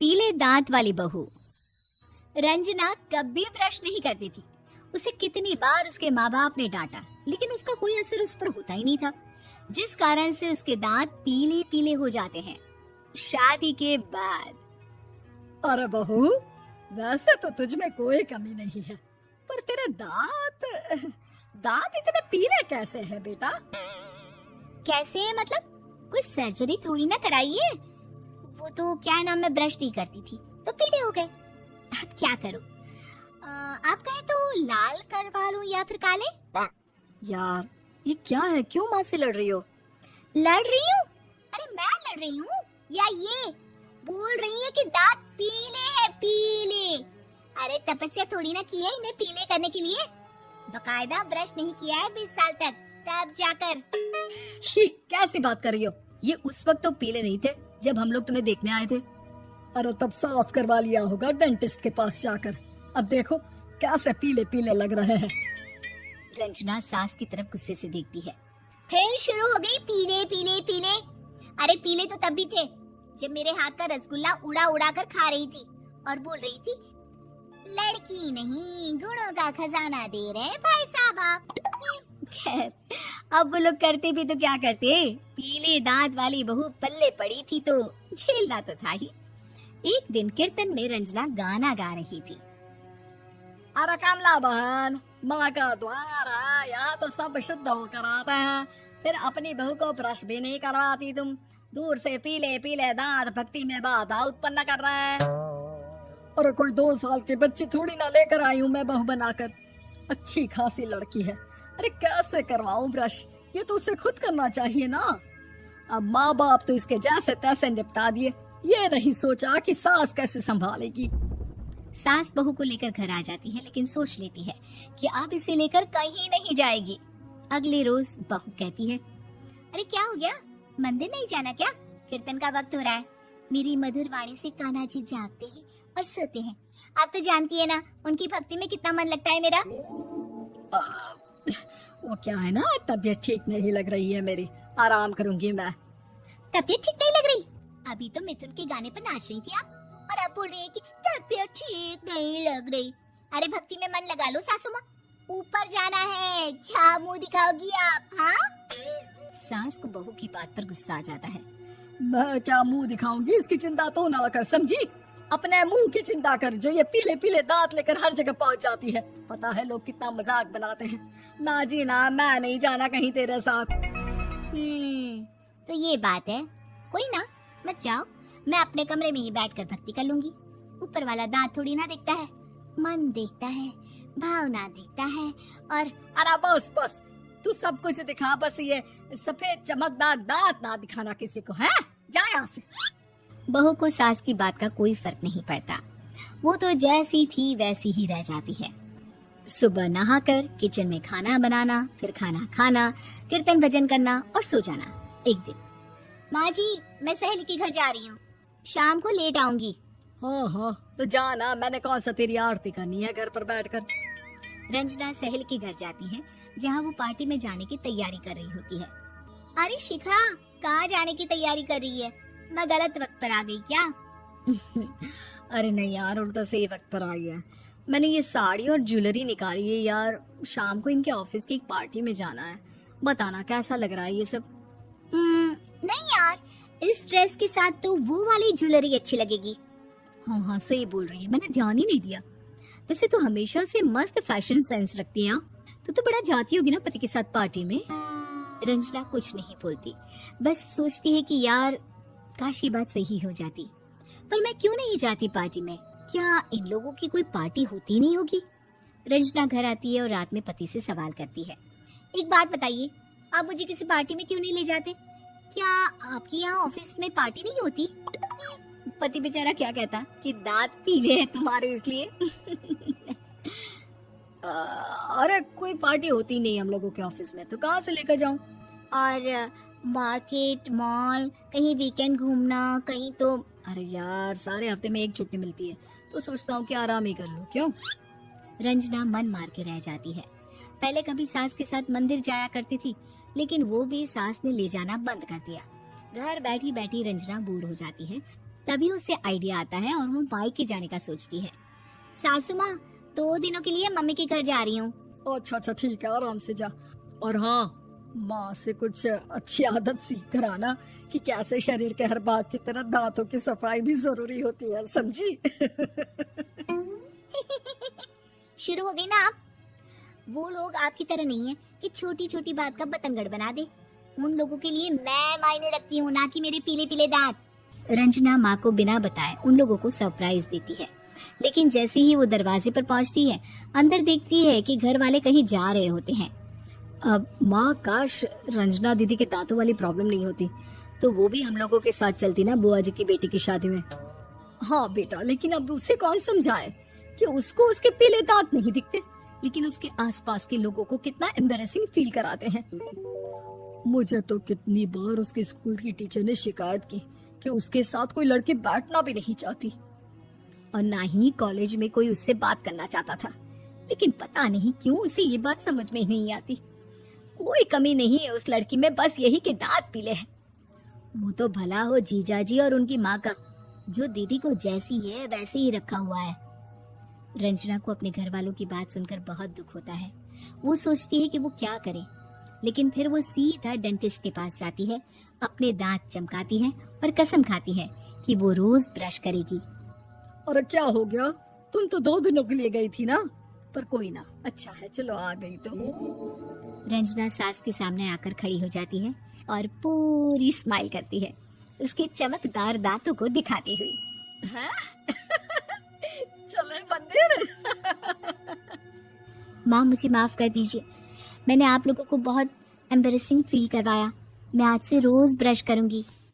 पीले दांत वाली बहू। रंजना कभी ब्रश नहीं करती थी। उसे कितनी बार उसके माँ बाप ने डांटा, लेकिन उसका कोई असर उस पर होता ही नहीं था, जिस कारण से उसके दांत पीले पीले हो जाते हैं। शादी के बाद। अरे बहू, वैसे तो तुझ में कोई कमी नहीं है, पर तेरे दांत दांत इतने पीले कैसे हैं बेटा? कैसे है मतलब? कोई सर्जरी थोड़ी ना कराई है। वो तो क्या नाम, मैं ब्रश नहीं करती थी तो पीले हो गए। अब क्या करूं? आप कहें तो लाल करवा लूं या फिर काले? यार ये क्या है, क्यों माँ से लड़ रही हो? लड़ रही हूँ? अरे मैं लड़ रही हूँ या ये बोल रही है कि दांत पीले हैं, पीले। अरे तपस्या थोड़ी ना की है इन्हें पीले करने के लिए। बकायदा ब्रश नहीं किया है 20 साल तक, तब जाकर। छी, कैसी बात कर रही हो? ये उस वक्त तो पीले नहीं थे जब हम लोग तुम्हें देखने आए थे। अरे तब साफ करवा लिया होगा डेंटिस्ट के पास जाकर। अब देखो कैसे पीले पीले लग रहे हैं। रंजना सास की तरफ गुस्से से देखती है। फिर शुरू हो गई पीले पीले पीले। अरे पीले तो तब भी थे जब मेरे हाथ का रसगुल्ला उड़ा उड़ा कर खा रही थी और बोल रही थी, लड़की नहीं गुणों का खजाना दे रहे भाई साहब आप। खैर, अब वो लोग करते भी तो क्या करते, पीले दांत वाली बहू पल्ले पड़ी थी तो झेलना तो था ही। एक दिन कीर्तन में रंजना गाना गा रही थी। अरे कमला बहन, माँ का द्वार है, यहाँ तो सब शुद्ध होकर आते हैं, फिर अपनी बहू को ब्रश भी नहीं करवाती तुम। दूर से पीले पीले दांत भक्ति में बाधा उत्पन्न कर रहे हैं। अरे कोई 2 साल के बच्चे थोड़ी ना लेकर आई हूँ मैं बहू बनाकर। अच्छी खासी लड़की है, अरे कैसे करवाऊं ब्रश? ये तो उसे खुद करना चाहिए ना। अब माँ बाप तो इसके जैसे तैसे निपटा दिए, ये नहीं सोचा कि सास कैसे संभालेगी। सास बहू को लेकर घर आ जाती है, लेकिन सोच लेती है कि अब इसे लेकर कहीं नहीं जाएगी। अगले रोज बहू कहती है, अरे क्या हो गया, मंदिर नहीं जाना क्या? कीर्तन का वक्त हो रहा है। मेरी मधुर वाणी से कान्हा जी जागते हैं और सोते हैं। आप तो जानती है ना उनकी भक्ति में कितना मन लगता है मेरा। वो क्या है ना, तबीयत ठीक नहीं लग रही है मेरी, आराम करूंगी मैं। तबीयत ठीक नहीं लग रही? अभी तो मिथुन के गाने पर नाच रही थी आप, और आप बोल रही है कि तबीयत ठीक नहीं लग रही। अरे भक्ति में मन लगा लो सासू माँ, ऊपर जाना है, क्या मुंह दिखाओगी आप? हाँ? सास को बहू की बात पर गुस्सा आ जाता है। मैं क्या मुंह दिखाऊंगी, इसकी चिंता तो ना कर, समझी? अपने मुंह की चिंता कर, जो ये पीले पीले दांत लेकर हर जगह पहुंच जाती है। पता है लोग कितना मजाक बनाते हैं। ना जी ना, मैं नहीं जाना कहीं तेरे साथ। तो ये बात है। कोई ना, मत जाओ, मैं अपने कमरे में ही बैठकर भक्ति कर लूंगी। ऊपर वाला दांत थोड़ी ना देखता है, मन देखता है, भावना देखता है। और अरे बस बस, तू सब कुछ दिखा, बस ये सफेद चमकदार दांत ना दिखाना किसी को, है? जा यहाँ से। बहू को सास की बात का कोई फर्क नहीं पड़ता, वो तो जैसी थी वैसी ही रह जाती है। सुबह नहाकर किचन में खाना बनाना, फिर खाना खाना, कीर्तन भजन करना और सो जाना। एक दिन, माँ जी मैं सहेली के घर जा रही हूँ, शाम को लेट आऊंगी। हाँ हाँ तो जाना, मैंने कौन सा तेरी आरती करनी है घर पर बैठकर। रंजना सहेली के घर जाती है, जहाँ वो पार्टी में जाने की तैयारी कर रही होती है। अरे शिखा, कहाँ जाने की तैयारी कर रही है? मैं गलत वक्त पर आ गई क्या? अरे नहीं यार, उल्टा सही वक्त पर आई है। मैंने ये साड़ी और ज्वेलरी निकाली है यार, शाम को इनके ऑफिस की एक पार्टी में जाना है। बताना कैसा लग रहा है ये सब? नहीं यार, इस ड्रेस के साथ तो वो वाली ज्वेलरी अच्छी लगेगी। हाँ हाँ सही बोल रही है, मैंने ध्यान ही नहीं दिया। वैसे तो हमेशा से मस्त फैशन सेंस रखती है। तो बड़ा जाती होगी ना पति के साथ पार्टी में। रंजना कुछ नहीं बोलती, बस सोचती है कि यार काश ये बात सही हो जाती, पर मैं क्यों नहीं जाती पार्टी में? क्या इन लोगों की कोई पार्टी होती नहीं होगी? रंजना घर आती है और रात में पति से सवाल करती है, एक बात बताइए, आप मुझे किसी पार्टी में क्यों नहीं ले जाते? क्या आपके यहाँ ऑफिस में पार्टी नहीं होती? पति बेचारा क्या कहता कि दांत पीले हैं तुम्हारे इसलिए। अरे कोई पार्टी होती नहीं हम लोगों के ऑफिस में, तो कहाँ से लेकर जाऊं? और मार्केट, मॉल, कहीं वीकेंड घूमना, कहीं तो। अरे यार सारे हफ्ते में एक छुट्टी मिलती है, तो सोचता हूँ कि आराम ही कर लूं। क्यों? रंजना मन मार के रह जाती है। पहले कभी सास के साथ मंदिर जाया करती थी, लेकिन वो भी सास ने ले जाना बंद कर दिया। घर बैठी बैठी रंजना बोर हो जाती है, तभी उसे आइडिया आता है और वो मायके जाने का सोचती है। सासू माँ, 2 दिनों के लिए मम्मी के घर जा रही हूँ। अच्छा अच्छा ठीक है, आराम से जा। और हाँ, माँ से कुछ अच्छी आदत सीख कर आना कि कैसे शरीर के हर भाग की तरह दांतों की सफाई भी जरूरी होती है, समझी? शुरू हो गई ना आप। वो लोग आपकी तरह नहीं है कि छोटी छोटी बात का बतंगड़ बना दे। उन लोगों के लिए मैं मायने रखती हूँ, ना कि मेरे पीले पीले दांत। रंजना माँ को बिना बताए उन लोगों को सरप्राइज देती है, लेकिन जैसे ही वो दरवाजे पर पहुंचती है, अंदर देखती है कि घर वाले कहीं जा रहे होते हैं। अब माँ, काश रंजना दीदी के दांतों वाली प्रॉब्लम नहीं होती तो वो भी हम लोगों के साथ चलती ना बुआ जी की बेटी की शादी में। हाँ बेटा, लेकिन अब उसे कौन समझाए कि उसको उसके पीले दांत नहीं दिखते, लेकिन उसके आसपास के लोगों को कितना एम्बैरेसिंग फील कराते हैं। मुझे तो कितनी बार उसके स्कूल की टीचर ने शिकायत की कि उसके साथ कोई लड़की बैठना भी नहीं चाहती, और ना ही कॉलेज में कोई उससे बात करना चाहता था। लेकिन पता नहीं क्यों उसे ये बात समझ में ही नहीं आती। कोई कमी नहीं है उस लड़की में, बस यही के दांत पीले हैं। वो तो भला हो जीजा जी और उनकी माँ का, जो दीदी को जैसी है वैसे ही रखा हुआ है। रंजना को अपने घर वालों की बात सुनकर बहुत दुख होता है। वो सोचती है कि वो क्या करे, लेकिन फिर वो सीधा डेंटिस्ट के पास जाती है, अपने दांत चमकाती है और कसम खाती है कि वो रोज ब्रश करेगी। अरे क्या हो गया, तुम तो 2 दिनों के लिए गई थी ना, पर कोई ना, अच्छा है, चलो आ गई तो। रंजना सास के सामने आकर खड़ी हो जाती है और पूरी स्माइल करती है, उसके चमकदार दांतों को दिखाती हुई। हाँ? चले मंदिर। माँ, मुझे माफ कर दीजिए, मैंने आप लोगों को बहुत एम्बैरेसिंग फील करवाया। मैं आज से रोज ब्रश करूंगी।